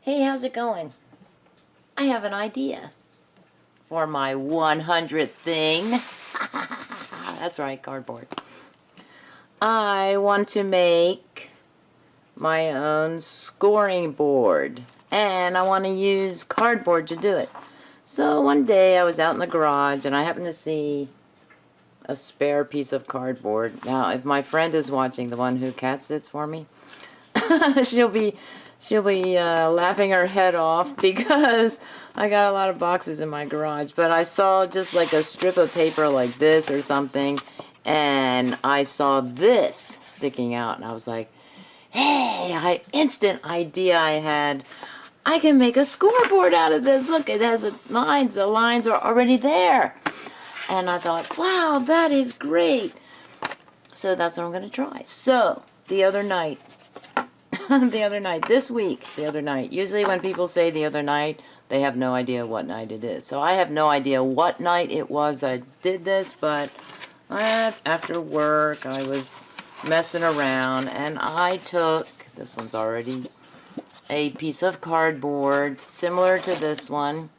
Hey, how's it going? I have an idea for my 100th thing. That's right, cardboard. I want to make my own scoring board, and I want to use cardboard to do it. So one day I was out in the garage and I happened to see a spare piece of cardboard. Now, if my friend is watching, the one who cat sits for me, she'll be laughing her head off because I got a lot of boxes in my garage. But I saw just like a strip of paper like this or something, and I saw this sticking out, and I was like, hey, instant idea I had. I can make a scoreboard out of this. Look, it has its lines. The lines are already there. And I thought, wow, that is great. So that's what I'm going to try. So, the other night, usually when people say the other night, they have no idea what night it is. So I have no idea what night it was that I did this, but after work, I was messing around, and I took, this one's already, a piece of cardboard similar to this one.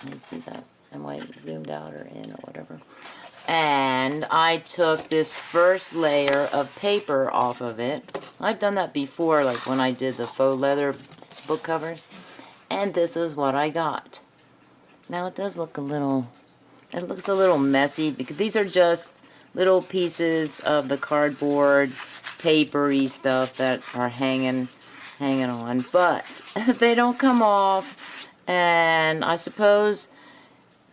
Let me see that. Am I zoomed out or in or whatever? And I took this first layer of paper off of it. I've done that before, like when I did the faux leather book covers. And this is what I got. Now it does look it looks a little messy because these are just little pieces of the cardboard, papery stuff that are hanging on. But they don't come off, and I suppose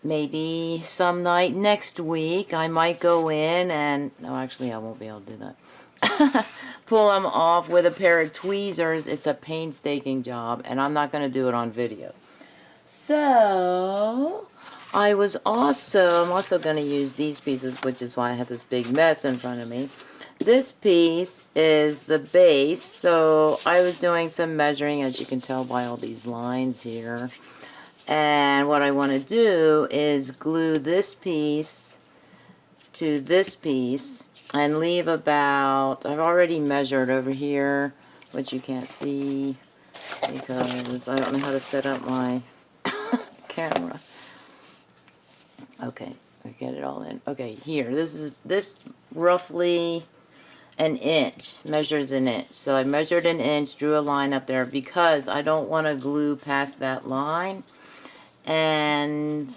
maybe some night next week I might go in and, no, actually I won't be able to do that. Pull them off with a pair of tweezers. It's a painstaking job, and I'm not going to do it on video. So I'm also going to use these pieces, which is why I have this big mess in front of me. This piece is the base, so I was doing some measuring, as you can tell by all these lines here. And what I want to do is glue this piece to this piece and leave about, I've already measured over here, which you can't see because I don't know how to set up my camera. Okay, I get it all in. Okay, here, this roughly an inch, measures an inch. So I measured an inch, drew a line up there because I don't want to glue past that line. And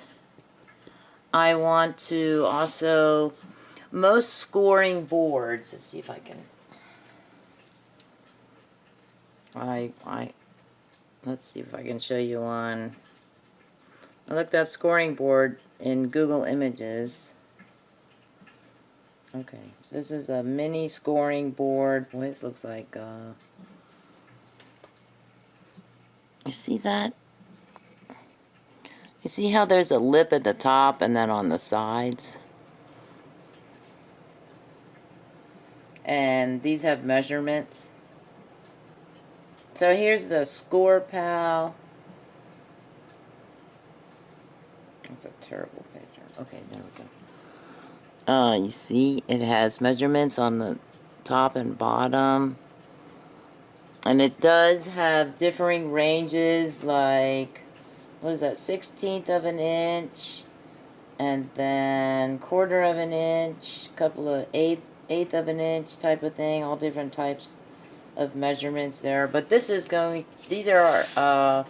I want to also, most scoring boards, let's see if I can, let's see if I can show you one. I looked up scoring board in Google Images. Okay, this is a mini scoring board. Boy, this looks like, you see that? You see how there's a lip at the top and then on the sides? And these have measurements. So here's the Score Pal. That's a terrible picture. Okay, there we go. You see it has measurements on the top and bottom. And it does have differing ranges, like, what is that, 1/16 of an inch, and then 1/4 of an inch, couple of eighth of an inch type of thing, all different types of measurements there. But this is these are, I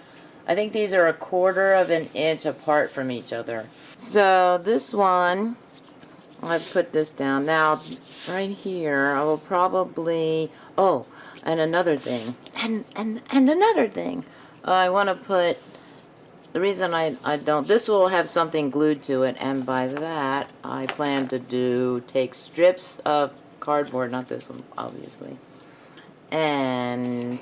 think these are 1/4 of an inch apart from each other. So this one, I've put this down. Now, right here, I will probably, oh, and another thing, and another thing. I want to put, the reason I don't, this will have something glued to it, and by that, I plan to take strips of cardboard, not this one, obviously, and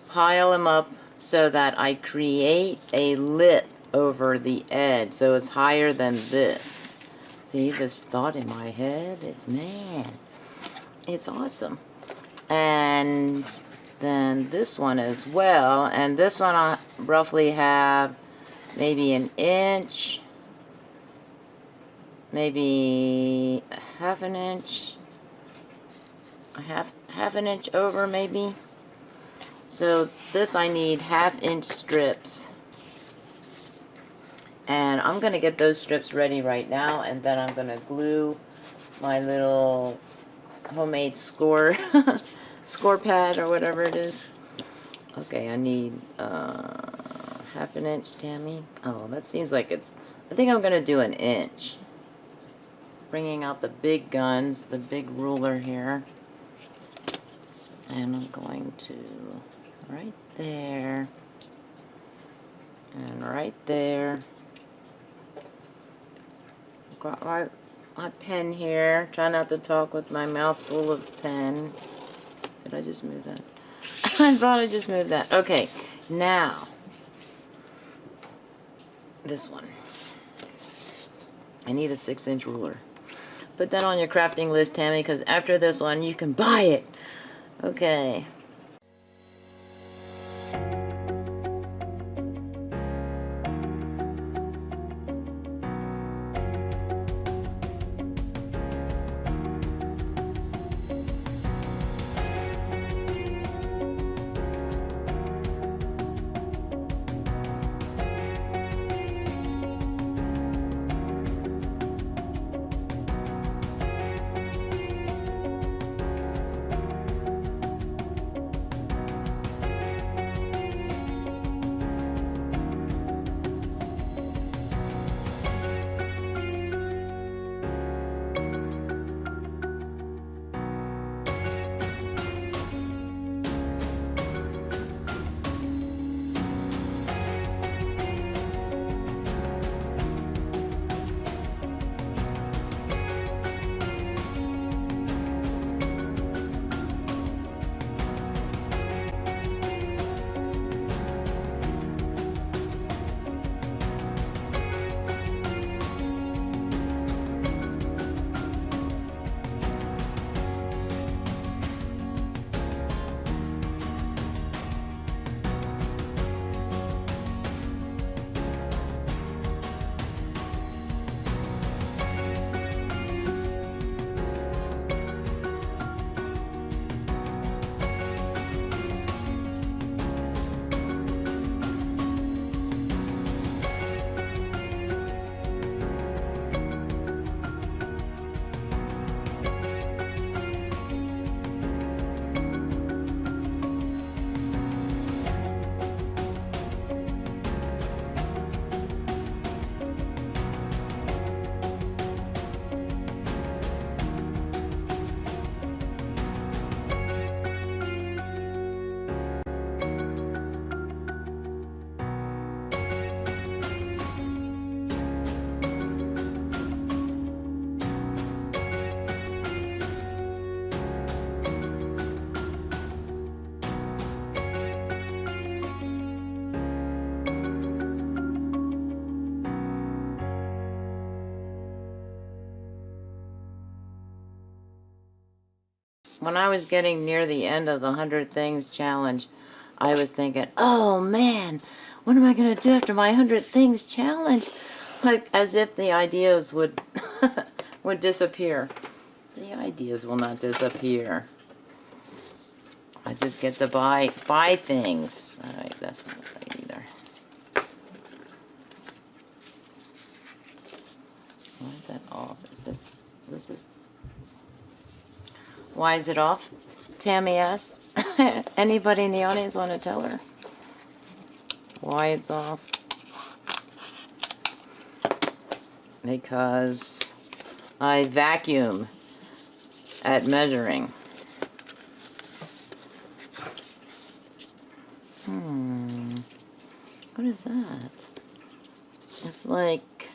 pile them up so that I create a lip over the edge, so it's higher than this. See, this thought in my head, it's awesome. And then this one as well, and this one I roughly have maybe an inch, maybe 1/2 inch, a half an inch over maybe. So this I need 1/2 inch strips. And I'm going to get those strips ready right now, and then I'm going to glue my little homemade score score pad or whatever it is. Okay, I need 1/2 an inch, Tammy. Oh, that seems like it's, I think I'm going to do 1 inch. Bringing out the big guns, the big ruler here. And I'm going to right there. And right there. Got my pen here. Try not to talk with my mouth full of pen. Did I just move that? I thought I just moved that. Okay, now this one. I need a 6-inch ruler. Put that on your crafting list, Tammy, because after this one you can buy it. Okay. When I was getting near the end of the 100 Things challenge, I was thinking, oh man, what am I going to do after my 100 Things challenge? Like, as if the ideas would, would disappear. The ideas will not disappear. I just get to buy things. Alright, that's not right either. Why is that off? This is... Why is it off? Tammy asks. Anybody in the audience want to tell her why it's off? Because I vacuum at measuring. What is that? It's like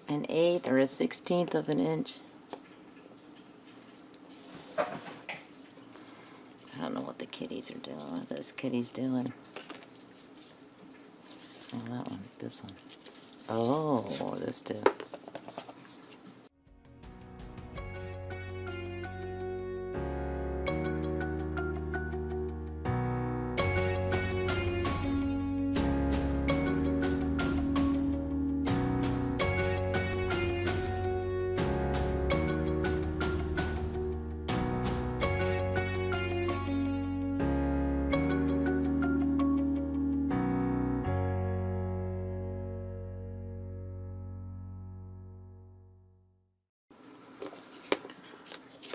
an 1/8 or a 1/16 of an inch. I don't know what the kitties are doing. What are those kitties doing? Oh, that one. This one. Oh, this too.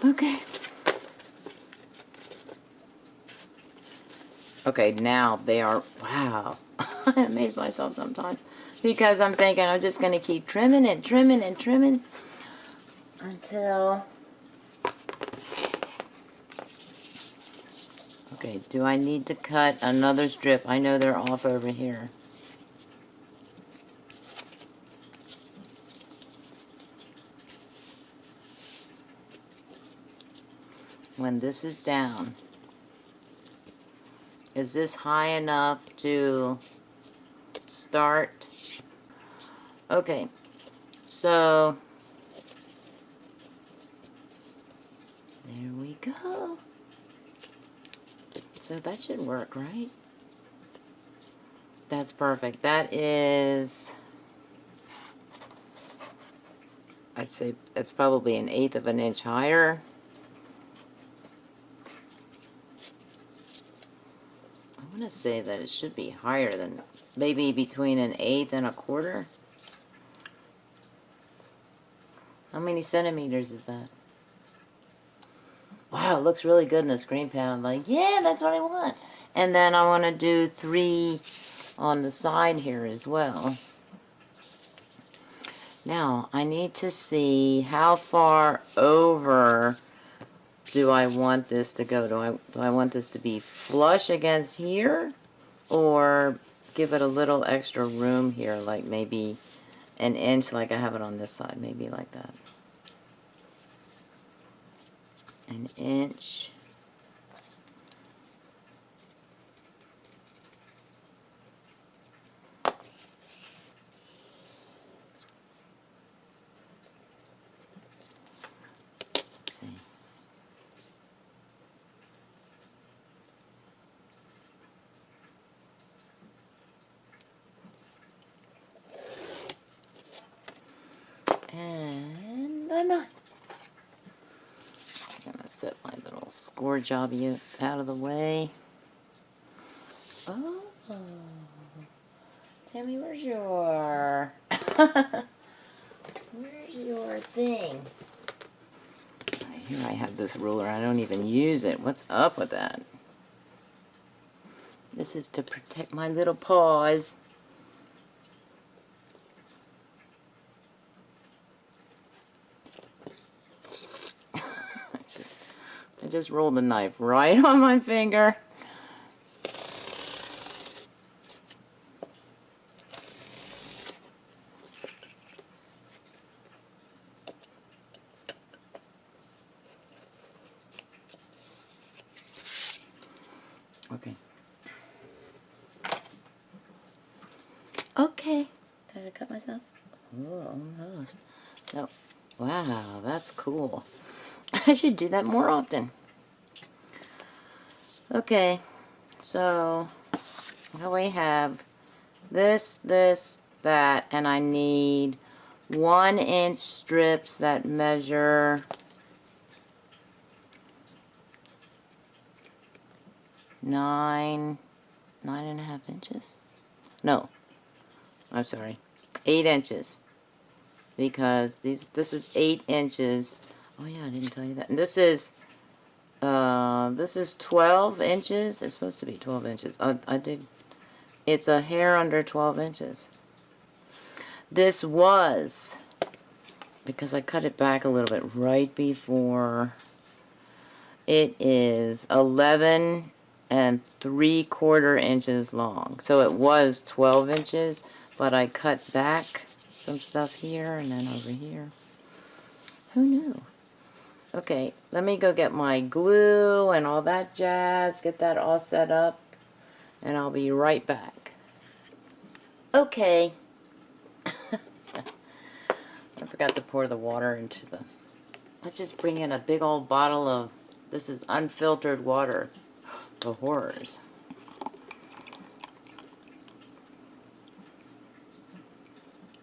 Okay. Okay, now they are, wow. I amaze myself sometimes. Because I'm thinking I'm just going to keep trimming and trimming and trimming until... Okay, do I need to cut another strip? I know they're off over here. When this is down, is this high enough to start? Okay, so there we go. So that should work, right? That's perfect. That is, I'd say it's probably 1/8 of an inch higher. I want to say that it should be higher than, maybe between 1/8 and 1/4. How many centimeters is that? Wow, it looks really good in the screen pad. I'm like, yeah, that's what I want. And then I want to do 3 on the side here as well. Now, I need to see how far over do I want this to go. Do I want this to be flush against here? Or give it a little extra room here, like maybe 1 inch like I have it on this side. Maybe like that. 1 inch. Let's see. And I'm not. I'm gonna set my little score job out of the way. Oh, Tammy, where's your where's your thing? Here I have this ruler. I don't even use it. What's up with that? This is to protect my little paws. I just rolled the knife right on my finger. Okay. Okay. Did I cut myself? Oh, almost. No. Wow, that's cool. I should do that more often. Okay, so now we have this, that, and I need 1 inch strips that measure 9.5 inches. No, I'm sorry, 8 inches, because this is 8 inches. Oh yeah, I didn't tell you that. And this is 12 inches. It's supposed to be 12 inches. I did. It's a hair under 12 inches. This was, because I cut it back a little bit right before, it is 11 3/4 inches long. So it was 12 inches, but I cut back some stuff here and then over here. Who knew? Okay, let me go get my glue and all that jazz, get that all set up, and I'll be right back. Okay. I forgot to pour the water into the... Let's just bring in a big old bottle of... This is unfiltered water. The horrors.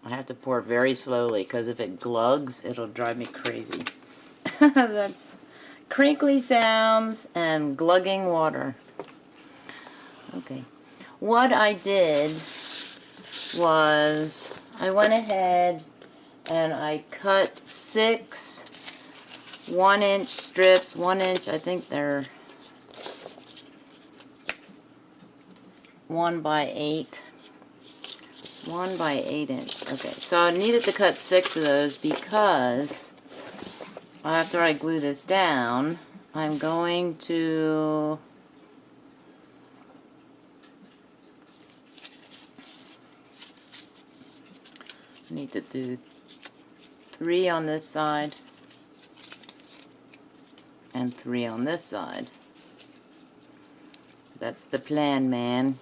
I have to pour very slowly, because if it glugs, it'll drive me crazy. That's crinkly sounds and glugging water. Okay. What I did was I went ahead and I cut 6 1-inch strips, 1 inch, I think they're 1 by 8. 1 by 8 inch. Okay, so I needed to cut 6 of those because after I glue this down, I'm going to need to do 3 on this side and 3 on this side. That's the plan, man.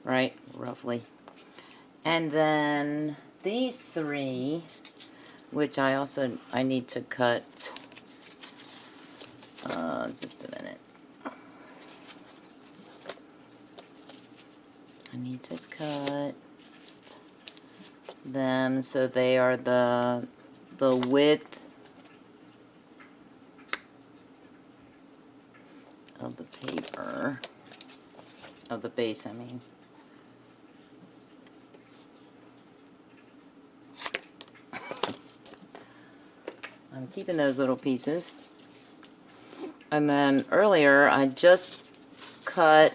Right, roughly. And then these 3, which I need to cut, just a minute. I need to cut them so they are the width of the paper, of the base, I mean. I'm keeping those little pieces. And then earlier I just cut,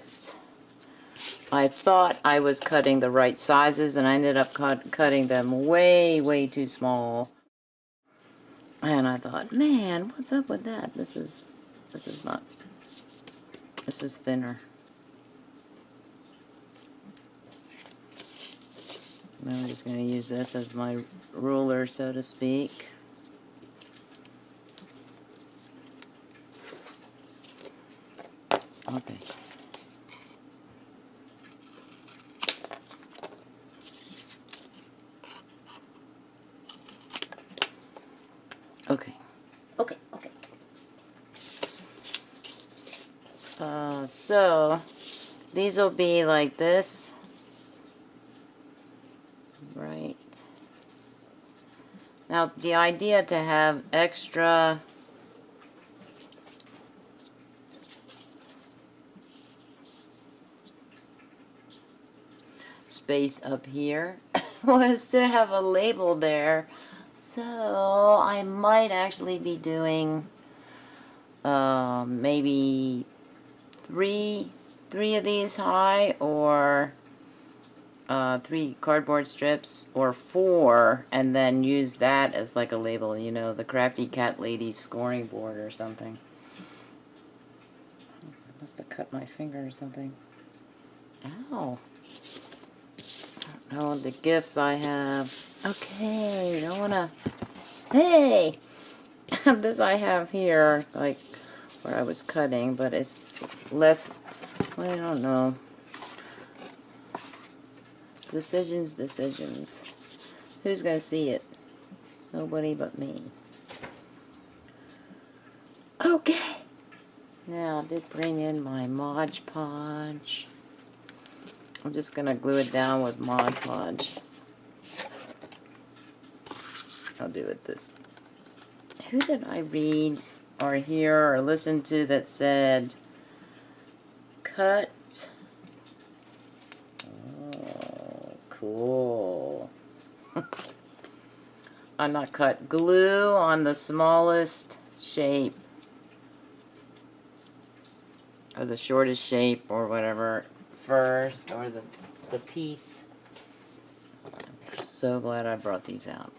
I thought I was cutting the right sizes and I ended up cutting them way too small. And I thought, man, what's up with that? This is thinner. And I'm just going to use this as my ruler, so to speak. Okay. Okay. So these will be like this, right? Now the idea to have extra space up here was to have a label there. So I might actually be doing maybe three of these high, or 3 cardboard strips, or 4, and then use that as like a label, you know, the Crafty Cat Lady scoring board or something. I must have cut my finger or something. Ow. I don't know the gifts I have. Okay, don't wanna. Hey! This I have here, like where I was cutting, but it's less. Well, I don't know. Decisions. Who's gonna see it? Nobody but me. Okay. Now, I did bring in my Mod Podge. I'm just gonna glue it down with Mod Podge. I'll do it this. Who did I read or hear or listen to that said, cut? Oh, cool. Not cut. Glue on the smallest shape, or the shortest shape, or whatever, first, or the piece. I'm so glad I brought these out.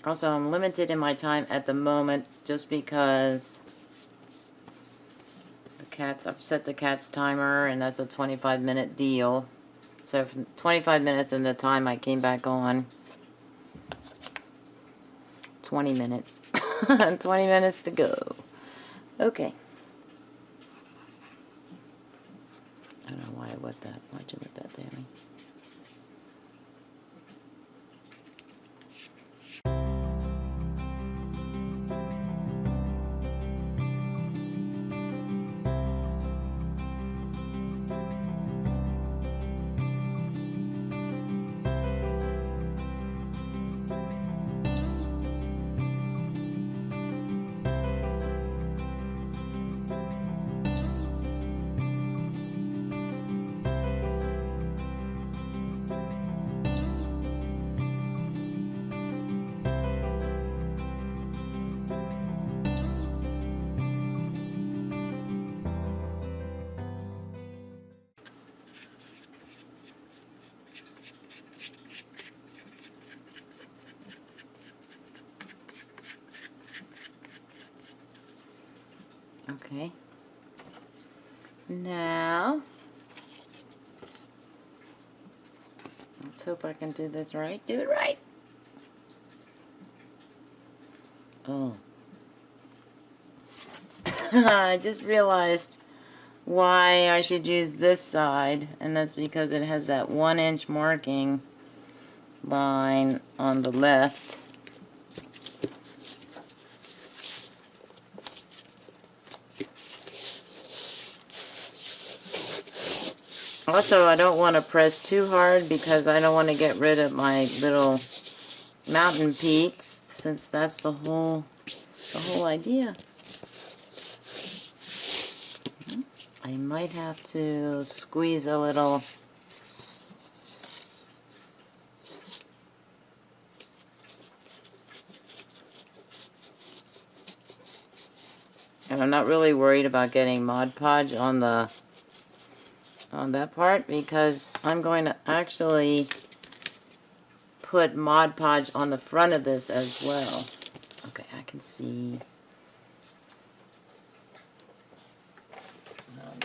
Also, I'm limited in my time at the moment just because I've set the cat's timer, and that's a 25-minute deal. So for 25 minutes in the time I came back on, 20 minutes. 20 minutes to go. Okay. I don't know why I wet that. Why'd you wet that, Tammy? Okay. Now, let's hope I can do this right. Do it right. Oh. I just realized why I should use this side, and that's because it has that 1-inch marking line on the left. Also, I don't want to press too hard because I don't want to get rid of my little mountain peaks, since that's the whole idea. I might have to squeeze a little. And I'm not really worried about getting Mod Podge on that part, because I'm going to actually put Mod Podge on the front of this as well. Okay, I can see.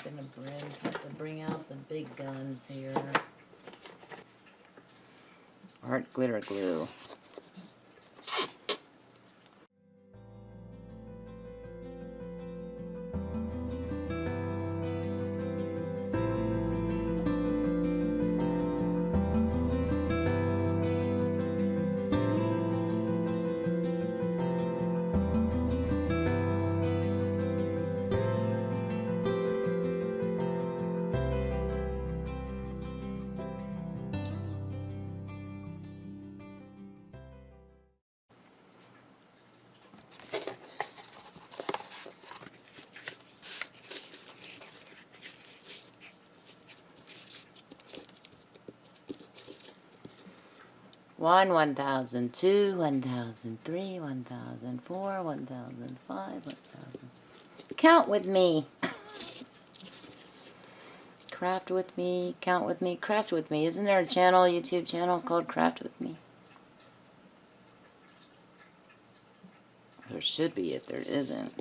I'm gonna have to bring out the big guns here. Art glitter glue. One, 1002, 1003, 1004, 1005, 1000. Count with me. Craft with me, count with me, craft with me. Isn't there a channel, YouTube channel called Craft with Me? There should be if there isn't.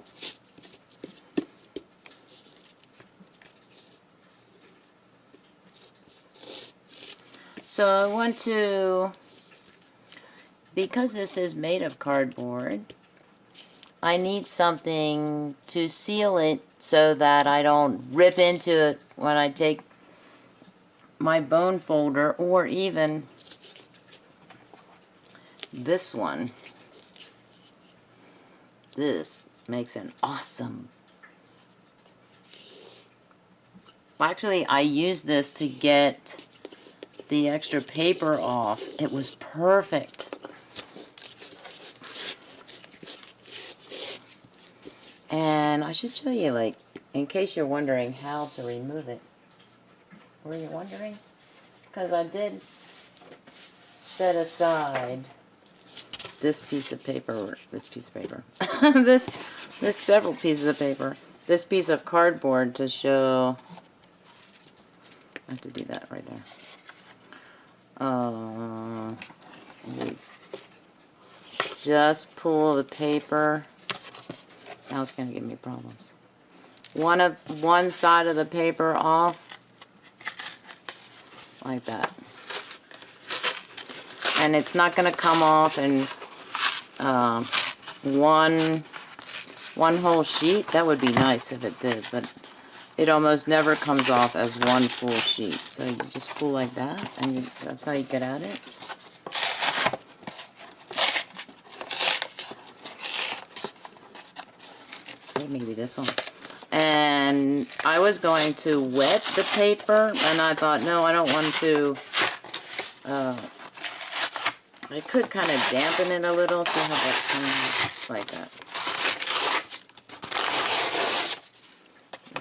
So I want to, because this is made of cardboard, I need something to seal it so that I don't rip into it when I take my bone folder, or even this one. This makes an awesome. Well, actually, I used this to get the extra paper off. It was perfect. And I should show you, like, in case you're wondering how to remove it. Were you wondering? Because I did set aside this piece of paper, this several pieces of paper, this piece of cardboard to show. I have to do that right there. Just pull the paper. Now it's going to give me problems. One side of the paper off, like that, and it's not going to come off in one whole sheet. That would be nice if it did, but it almost never comes off as one full sheet. So you just pull like that, and that's how you get at it. Maybe this one. And I was going to wet the paper, and I thought, no, I don't want to. I could kind of dampen it a little, see how that comes like that.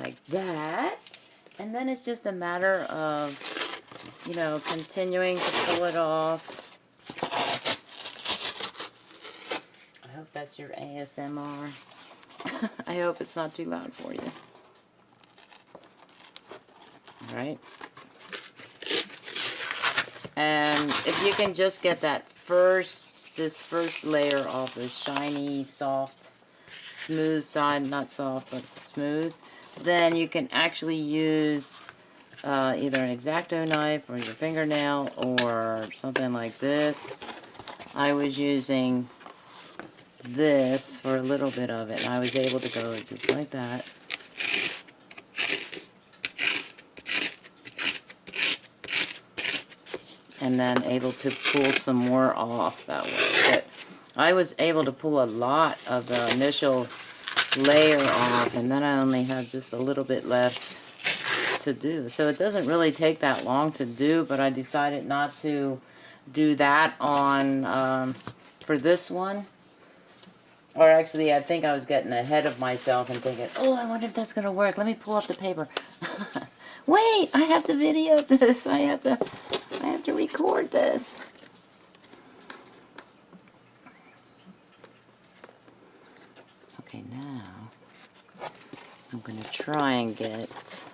Like that. And then it's just a matter of, you know, continuing to pull it off. I hope that's your ASMR. I hope it's not too loud for you. Alright. And if you can just get that this first layer off, this shiny, soft, smooth side, not soft, but it's smooth, then you can actually use either an X-Acto knife or your fingernail or something like this. I was using this for a little bit of it, and I was able to go just like that. And then able to pull some more off that way. But I was able to pull a lot of the initial layer off, and then I only had just a little bit left to do. So it doesn't really take that long to do, but I decided not to do that on for this one. Or actually, I think I was getting ahead of myself and thinking, oh, I wonder if that's going to work. Let me pull up the paper. Wait, I have to video this. I have to record this. Okay, now I'm going to try and get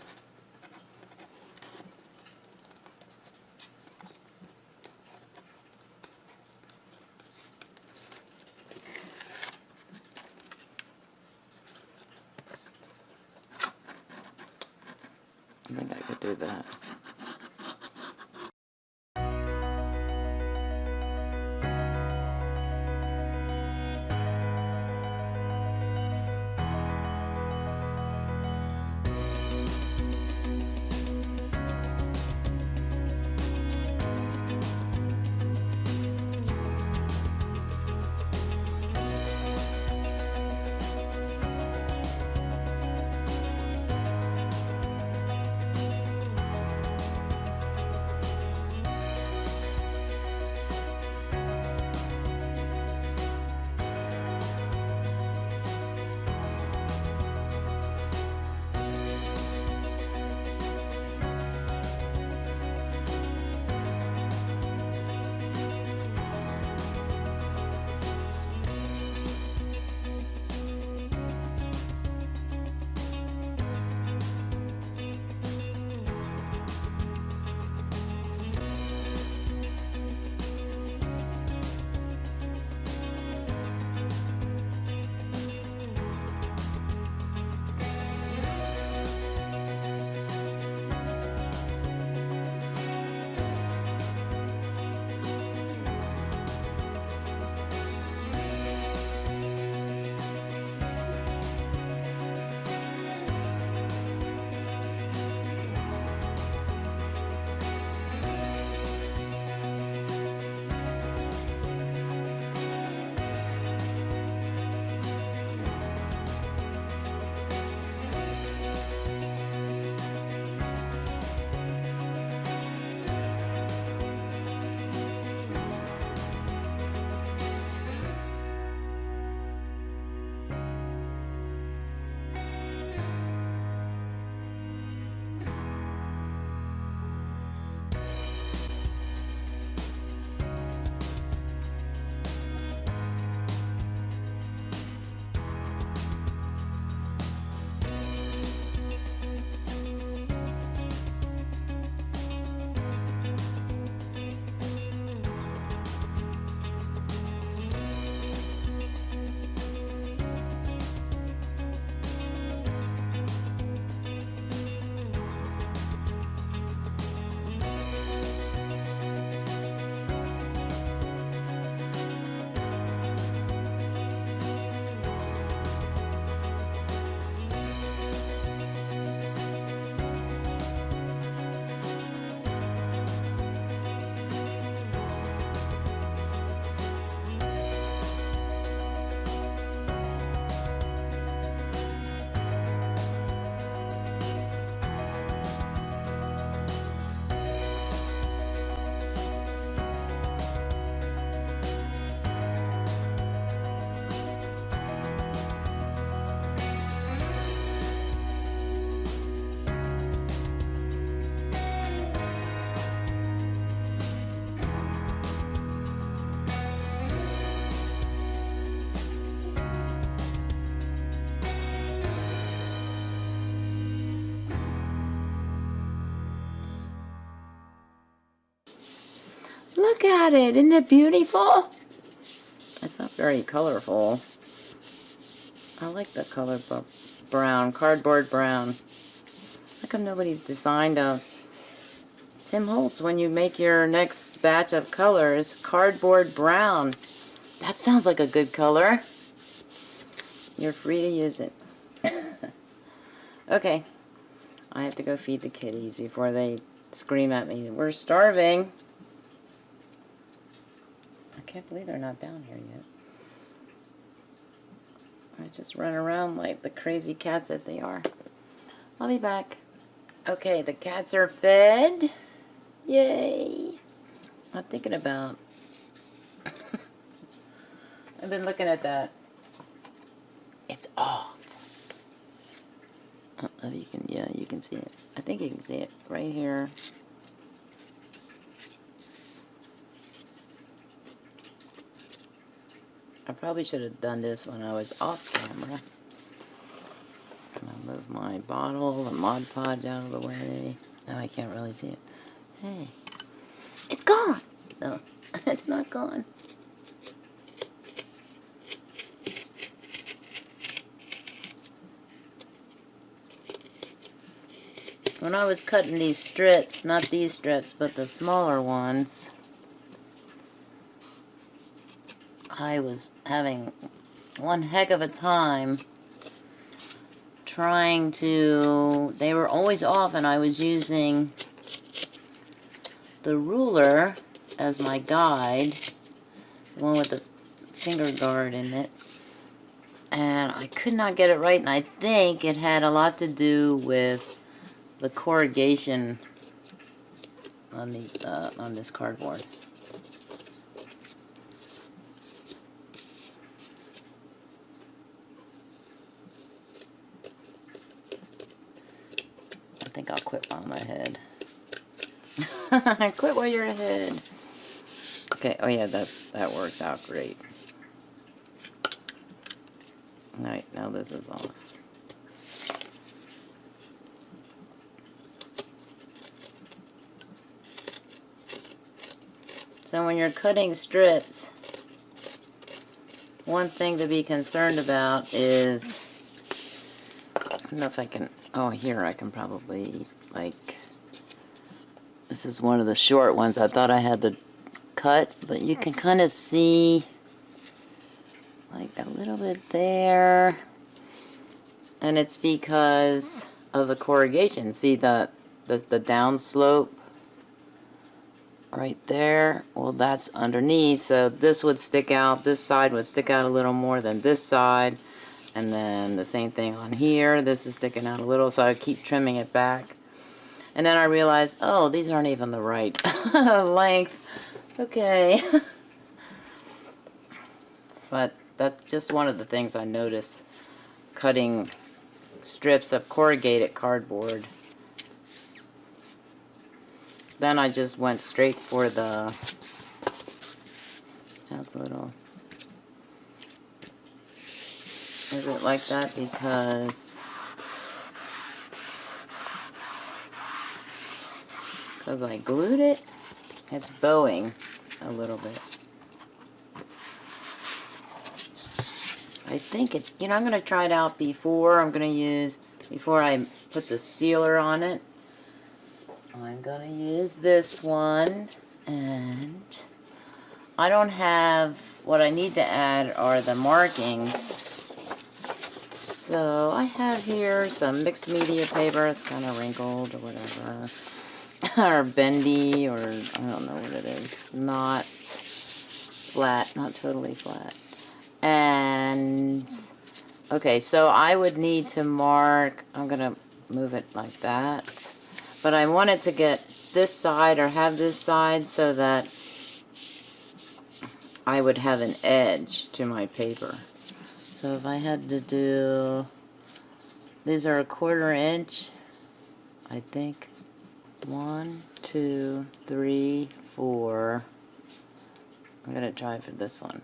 I think I could do that. Look at it. Isn't it beautiful? It's not very colorful. I like the color, but brown, cardboard brown. How come nobody's designed a Tim Holtz when you make your next batch of colors? Cardboard brown. That sounds like a good color. You're free to use it. Okay. I have to go feed the kitties before they scream at me. We're starving. I can't believe they're not down here yet. I just run around like the crazy cats that they are. I'll be back. Okay, the cats are fed. Yay. I'm thinking about... I've been looking at that. It's off. Oh, you can, yeah, you can see it. I think you can see it right here. I probably should have done this when I was off camera. I'll move my bottle and Mod Podge out of the way. Now I can't really see it. Hey. It's gone! No, it's not gone. When I was cutting these strips, not these strips, but the smaller ones, I was having one heck of a time trying to, they were always off and I was using the ruler as my guide, the one with the finger guard in it, and I could not get it right, and I think it had a lot to do with the corrugation on the on this cardboard. I think I'll quit while I'm ahead. Quit while you're ahead. Okay. Oh yeah, that works out great. All right, now this is off. So when you're cutting strips, one thing to be concerned about is, I don't know if I can, oh here I can probably, like, this is one of the short ones. I thought I had the cut, but you can kind of see like a little bit there, and it's because of the corrugation. See the down slope right there? Well, that's underneath, so this would stick out, this side would stick out a little more than this side, and then the same thing on here, this is sticking out a little, so I keep trimming it back. And then I realized, oh, these aren't even the right length. Okay. But that's just one of the things I noticed cutting strips of corrugated cardboard. Then I just went straight for the, that's a little, is it like that because I glued it? It's bowing a little bit. I think it's, you know, I'm going to try it out before I put the sealer on it. I'm going to use this one, and I don't have, what I need to add are the markings. So I have here some mixed media paper. It's kind of wrinkled or whatever. Or bendy, or I don't know what it is. Not flat, not totally flat. And, okay, so I would need to mark, I'm going to move it like that. But I wanted to get this side or have this side so that I would have an edge to my paper. So if I had to do, these are 1/4 inch, I think. 1, 2, 3, 4. I'm going to try for this one.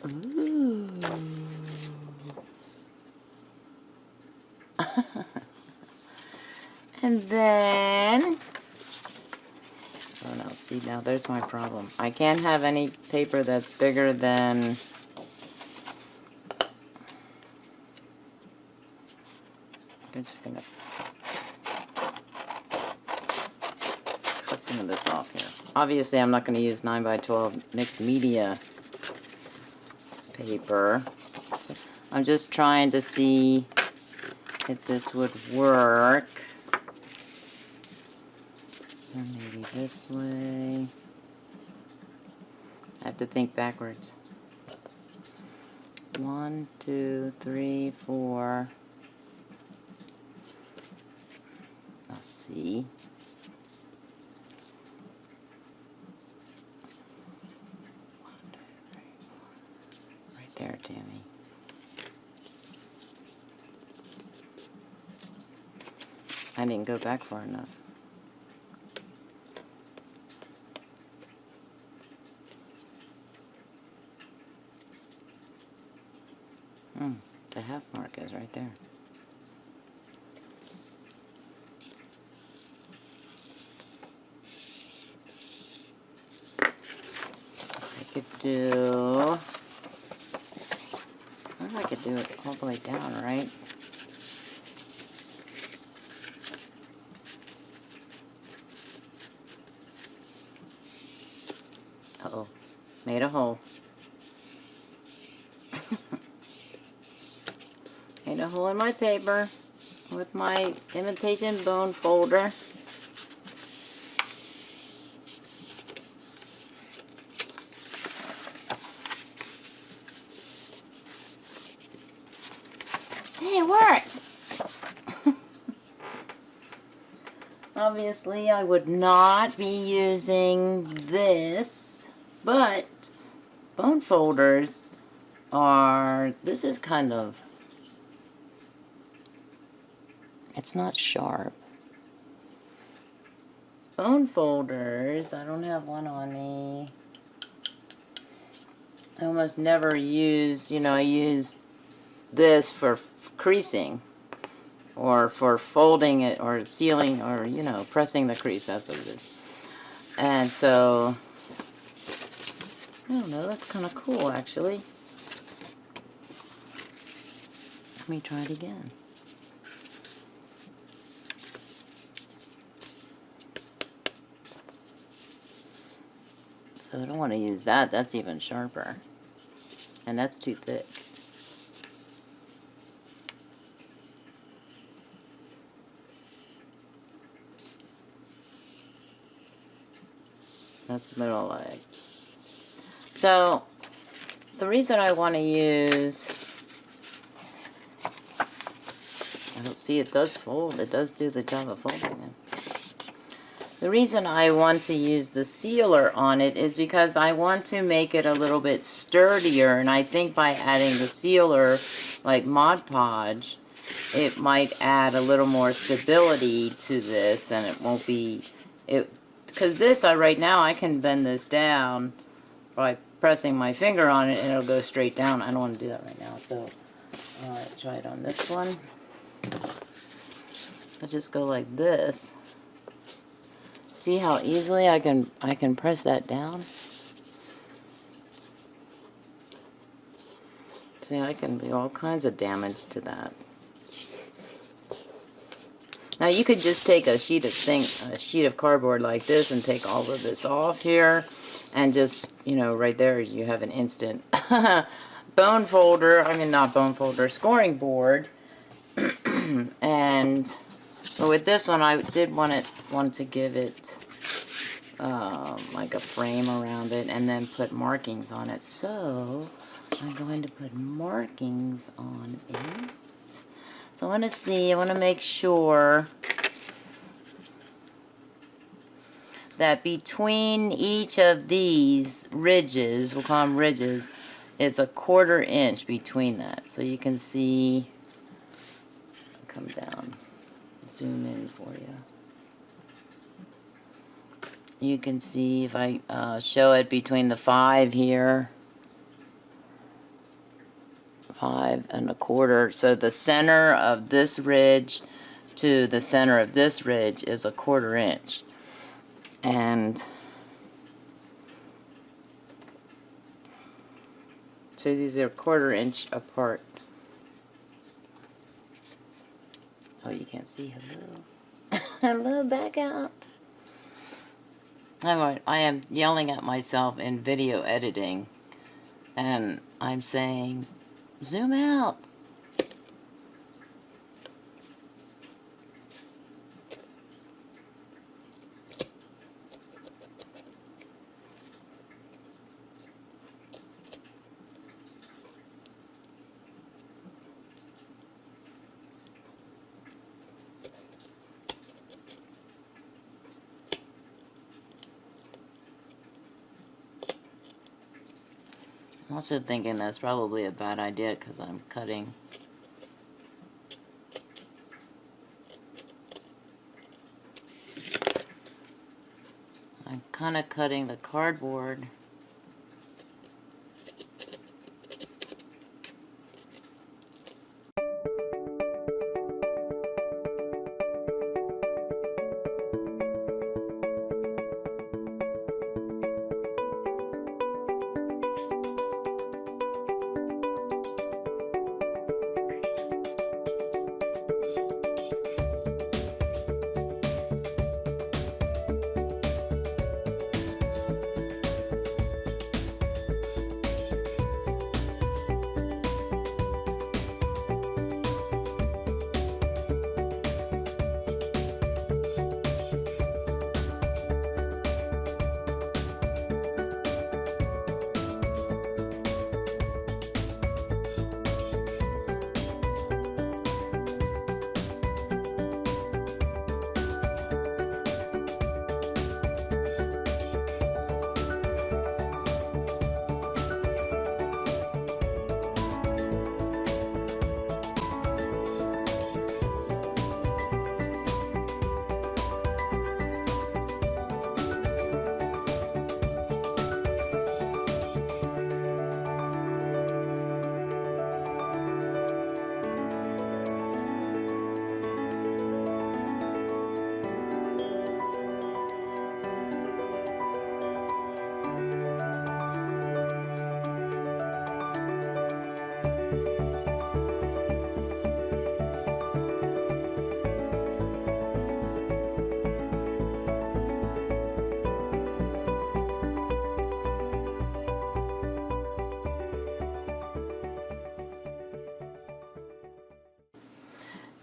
Ooh. And then, See, now there's my problem. I can't have any paper that's bigger than... I'm just gonna cut some of this off here. Obviously, I'm not gonna use 9x12 mixed media paper. So I'm just trying to see if this would work. And maybe this way. I have to think backwards. 1, 2, 3, 4. Let's see. 1, 2, 3, 4. Right there, Tammy. I didn't go back far enough. The half mark is right there. I could do... I wonder if I could do it all the way down, right? Uh-oh. Made a hole. Made a hole in my paper with my imitation bone folder. Hey, it works! Obviously, I would not be using this, but bone folders are, this is kind of, it's not sharp. Bone folders, I don't have one on me. I almost never use, you know, I use this for creasing or for folding it or sealing or, you know, pressing the crease. That's what it is. And so, I don't know, that's kind of cool actually. Let me try it again. So I don't want to use that. That's even sharper. And that's too thick. That's the middle leg. So, the reason I want to use... I don't see, it does fold. It does do the job of folding it. The reason I want to use the sealer on it is because I want to make it a little bit sturdier, and I think by adding the sealer, like Mod Podge, it might add a little more stability to this, and it won't be... Because this, right now, I can bend this down by pressing my finger on it, and it'll go straight down. I don't want to do that right now, so try it on this one. I'll just go like this. See how easily I can press that down? See, I can do all kinds of damage to that. Now you could just take a sheet of cardboard like this and take all of this off here, and just, you know, right there you have an instant bone folder. I mean, not bone folder, scoring board. And with this one, I did want to give it like a frame around it, and then put markings on it. So I'm going to put markings on it. So I want to see, I want to make sure that between each of these ridges, we'll call them ridges, it's a 1/4 inch between that. So you can see, come down, zoom in for you. You can see if I show it between the 5 here, 5 1/4. So the center of this ridge to the center of this ridge is a 1/4 inch. And so these are 1/4 inch apart. Oh, you can't see. Hello. Hello, back out. I am yelling at myself in video editing, and I'm saying, zoom out. I'm also thinking that's probably a bad idea because I'm cutting. I'm kind of cutting the cardboard.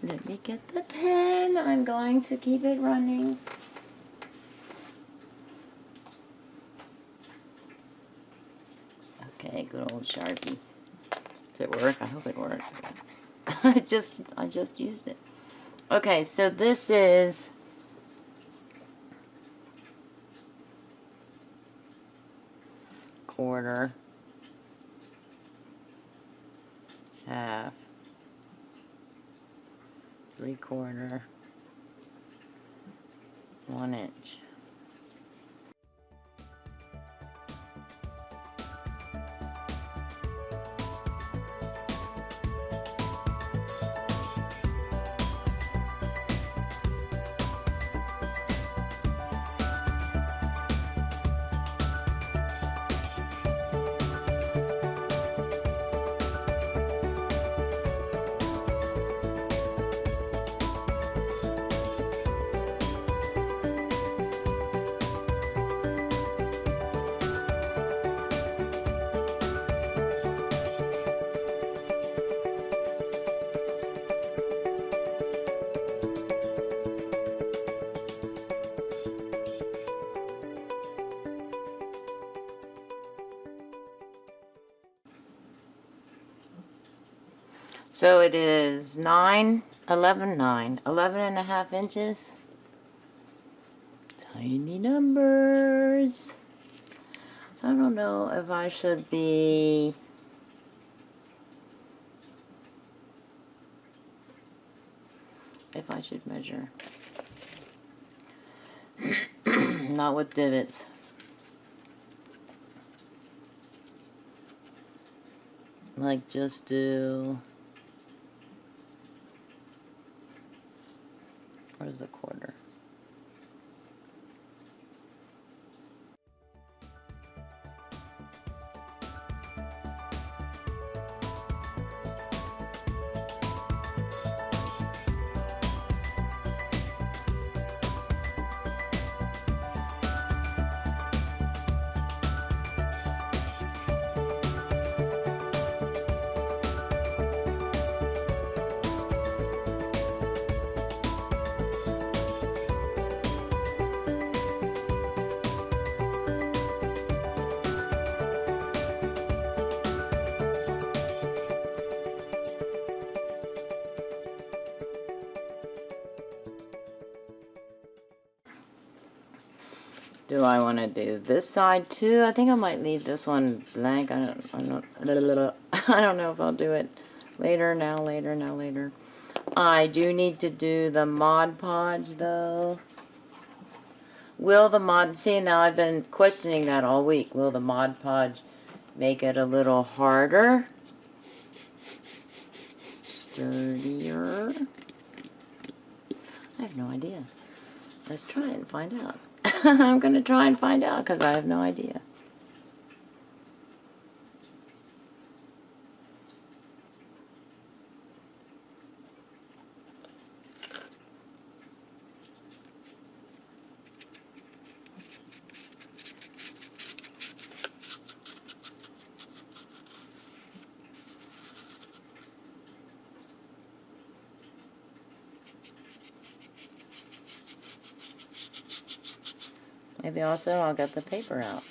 Let me get the pen. I'm going to keep it running. Okay, good old Sharpie. Does it work? I hope it works. I just used it. Okay, so this is quarter, half, 3/4, 1 inch. So it is 11 and a half inches. Tiny numbers. So I don't know if I should be measure. Not with divots. Like just do, where's the 1/4? Do I want to do this side too? I think I might leave this one blank. I don't know if I'll do it later, now, later. I do need to do the Mod Podge though. Will the Mod, see, now I've been questioning that all week. Will the Mod Podge make it a little harder? Sturdier? I have no idea. Let's try and find out. I'm going to try and find out because I have no idea. Maybe also I'll get the paper out.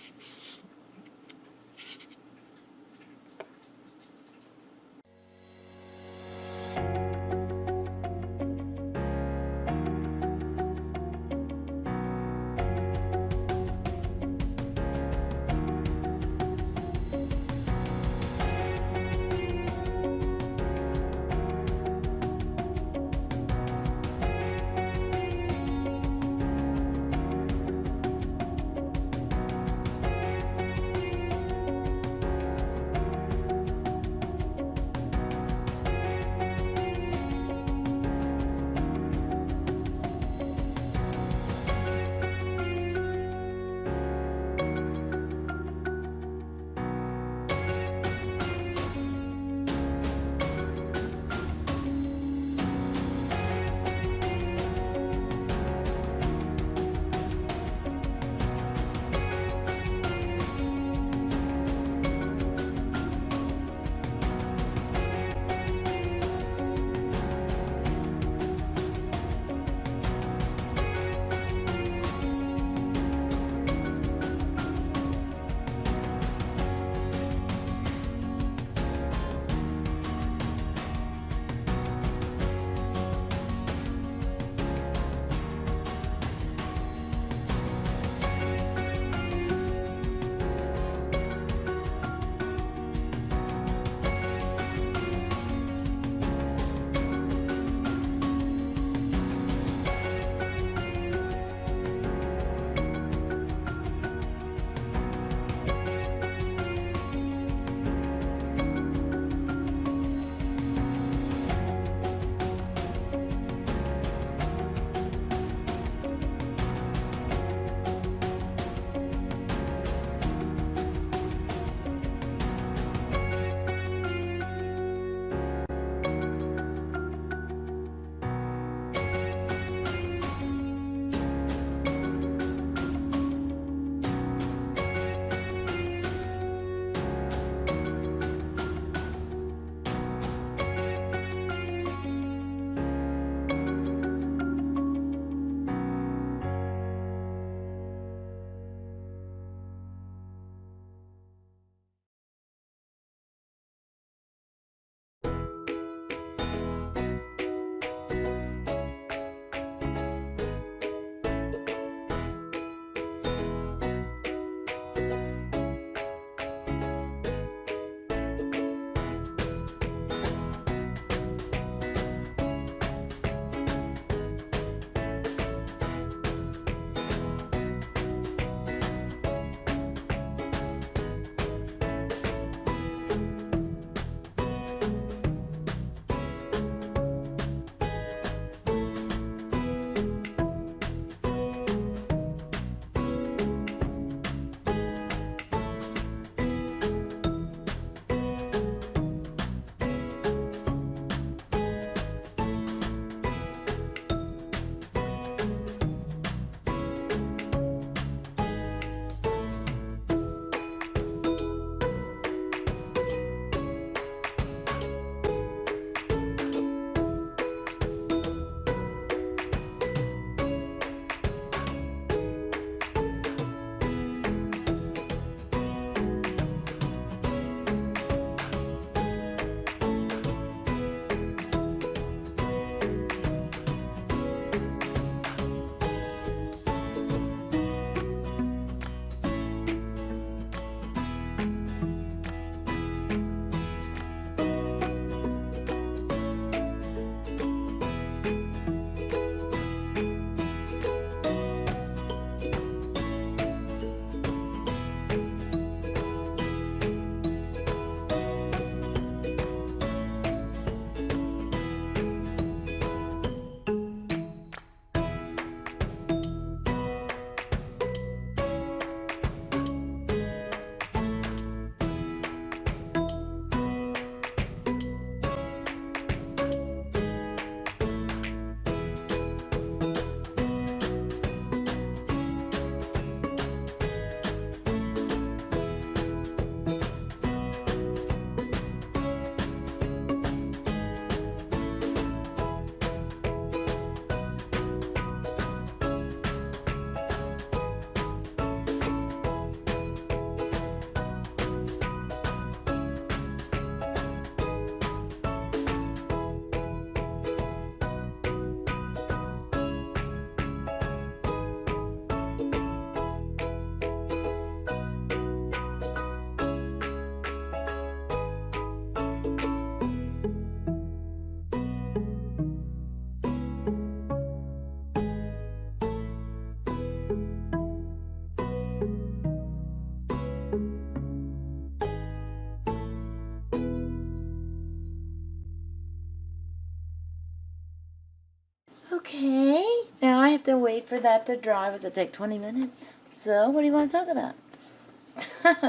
have to wait for that to dry. Was it take 20 minutes? So, what do you want to talk about?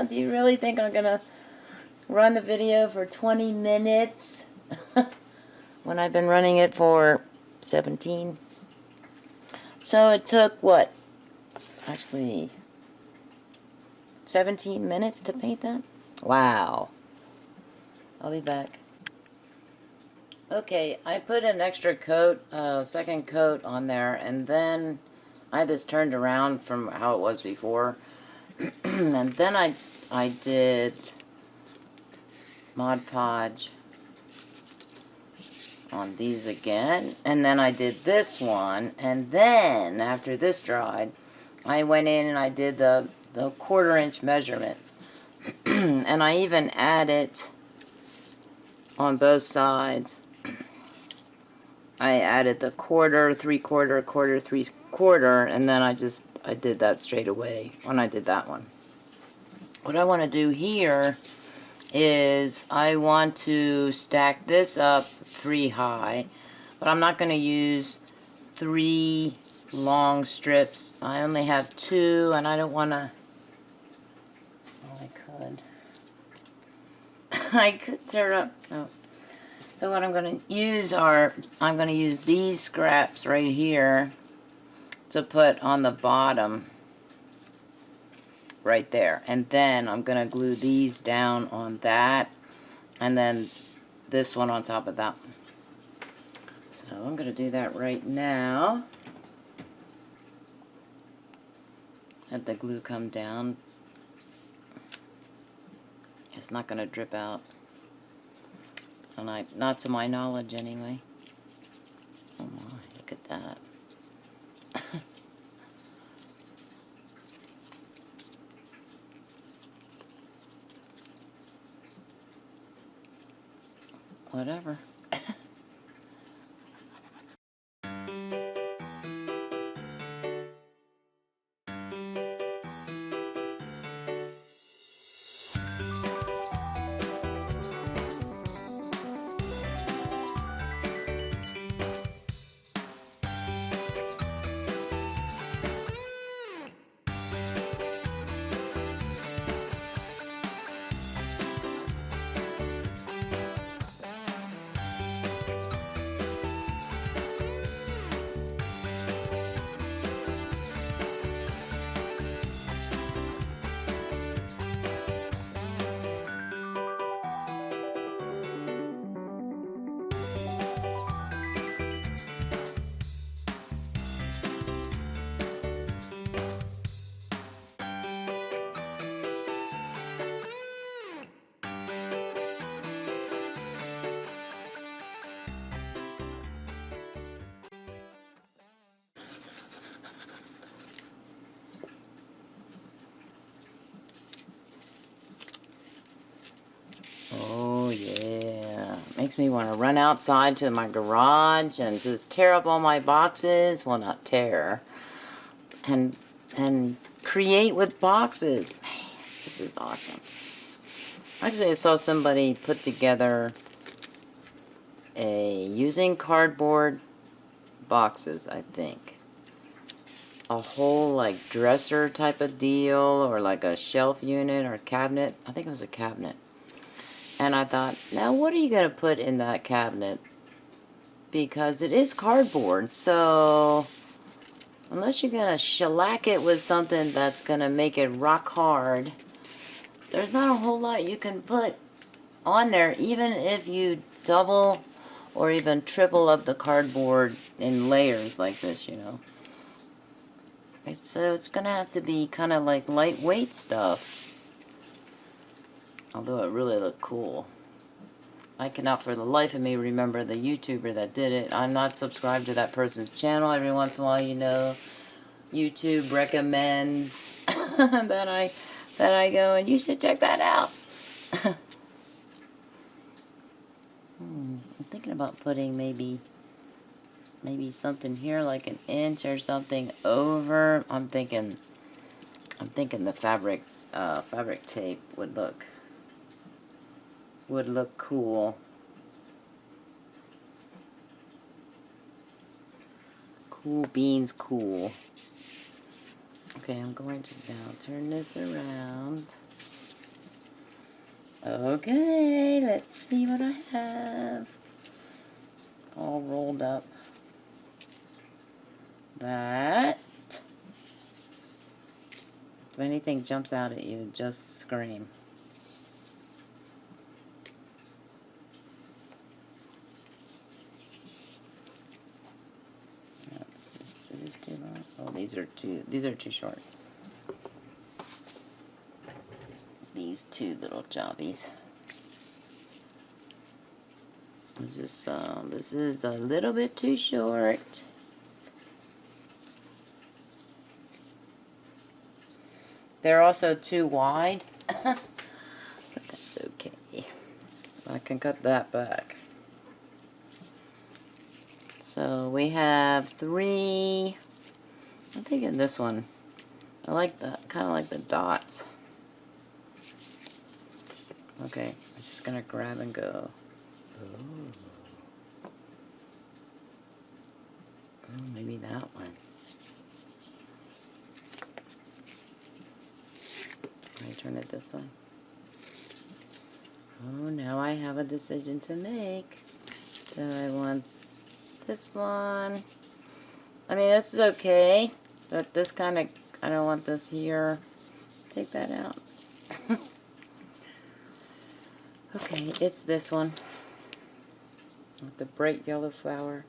Do you really think I'm going to run the video for 20 minutes when I've been running it for 17? So it took, what? Actually, 17 minutes to paint that? Wow. I'll be back. Okay, I put an extra coat, second coat on there, and then I had this turned around from how it was before. And then I did Mod Podge on these again, and then I did this one, and then after this dried, I went in and I did the 1/4-inch measurements. And I even added on both sides, I added the 1/4, 3/4, 1/4, 3/4, and then I did that straight away when I did that one. What I want to do here is I want to stack this up 3 high, but I'm not going to use 3 long strips. I only have 2, and I don't want to. Oh, I could. I could tear up. Oh. So what I'm going to use I'm going to use these scraps right here to put on the bottom right there. And then I'm going to glue these down on that, and then this one on top of that one. So I'm going to do that right now. Let the glue come down. It's not going to drip out. And not to my knowledge anyway. Oh my, look at that. Whatever. Oh yeah, makes me want to run outside to my garage and just tear up all my boxes. Well, not tear, and create with boxes. Man, this is awesome. Actually, I saw somebody put together using cardboard boxes, I think. A whole like dresser type of deal, or like a shelf unit or cabinet. I think it was a cabinet. And I thought, now what are you going to put in that cabinet? Because it is cardboard, so unless you're going to shellac it with something that's going to make it rock hard, there's not a whole lot you can put on there, even if you double or even triple up the cardboard in layers like this, you know. So it's going to have to be kind of like lightweight stuff. Although it really looked cool. I cannot for the life of me remember the YouTuber that did it. I'm not subscribed to that person's channel. Every once in a while, you know, YouTube recommends that I go and you should check that out. I'm thinking about putting maybe something here like an inch or something over. I'm thinking the fabric tape would look cool. Cool beans, cool. Okay, I'm going to now turn this around. Okay, let's see what I have. All rolled up. That. If anything jumps out at you, just scream. Oh, is this too long? Oh, these are too short. These two little jobbies. This is a little bit too short. They're also too wide, but that's okay. I can cut that back. So we have 3. I'm thinking this one. I like kind of like the dots. Okay, I'm just gonna grab and go. Oh, maybe that one. Can I turn it this way? Oh, now I have a decision to make. Do I want this one? I mean, this is okay, but this kind of, I don't want this here. Take that out. Okay, it's this one with the bright yellow flower.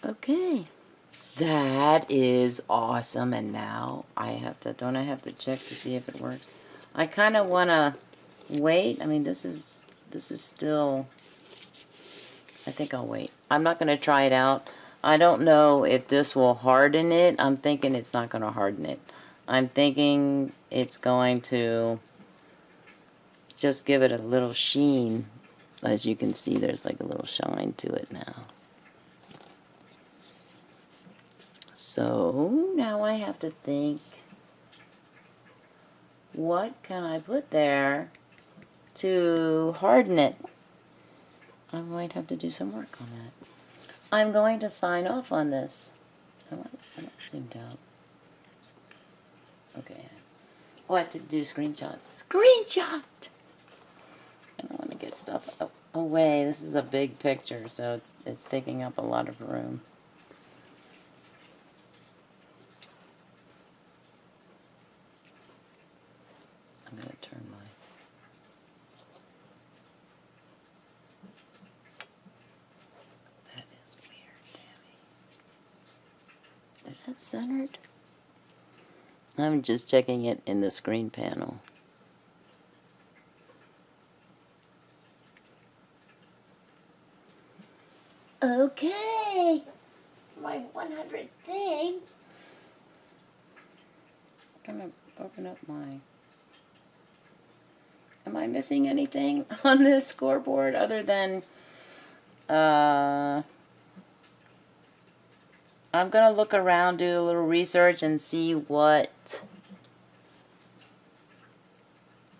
Okay. That is awesome. And now don't I have to check to see if it works? I kind of want to wait. I mean, this is still, I think I'll wait. I'm not going to try it out. I don't know if this will harden it. I'm thinking it's not going to harden it. I'm thinking it's going to just give it a little sheen. As you can see, there's like a little shine to it now. So now I have to think, what can I put there to harden it? I might have to do some work on that. I'm going to sign off on this. I'm not zoomed out. Okay. Oh, I have to do screenshots. Screenshot! I don't want to get stuff away. This is a big picture, so it's taking up a lot of room. I'm going to turn my... That is weird, Tammy. Is that centered? I'm just checking it in the screen panel. Okay, my 100th thing. I'm gonna open up my... Am I missing anything on this scoreboard other than... I'm gonna look around, do a little research, and see what...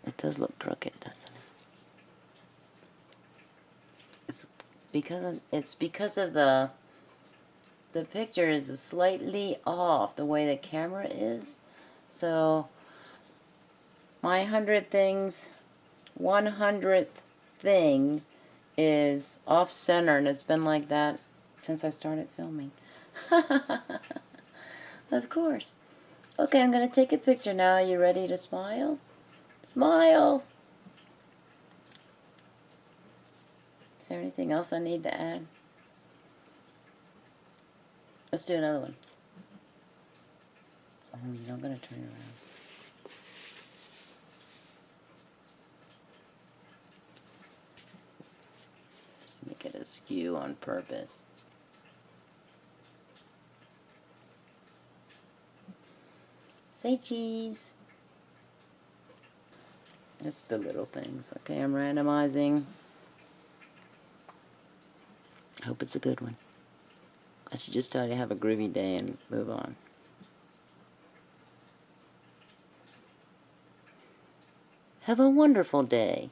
It does look crooked, doesn't it? It's because of the picture is slightly off the way the camera is. So my 100th things, 100th thing is off center, and it's been like that since I started filming. Of course. Okay, I'm gonna take a picture now. Are you ready to smile? Smile! Is there anything else I need to add? Let's do another one. Oh, you know, I'm gonna turn it around. Just make it askew on purpose. Say cheese. It's the little things. Okay, I'm randomizing. I hope it's a good one. I should just tell you to have a groovy day and move on. Have a wonderful day.